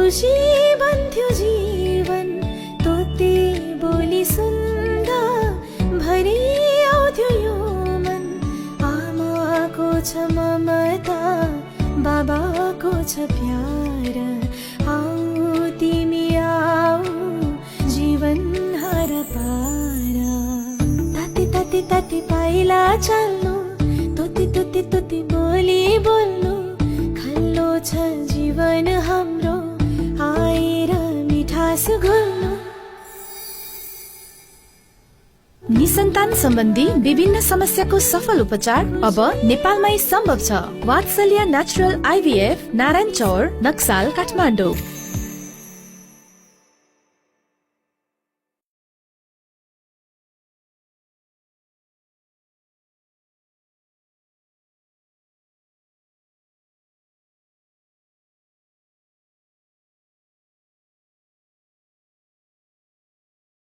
खुसी बन्थ्यो जीवन तोते बोली सुन्दा भरि आउँथ्यो यो मन। आमाको छ ममता बाबाको छ प्यार, आऊ तिमी आऊ जीवन हर पार। ताती ताती ताती पाइला चल्नु, तोती तोती तोती बोली बोल्नु, खल्लो छ जीवन हाम्रो आएर मिठास घुल्नु। निसन्तान सम्बन्धी विभिन्न समस्याको सफल उपचार अब नेपालमै सम्भव छ। वात्सल्य नेचुरल IVF, नारायण चौर, नक्साल, काठमाडौँ।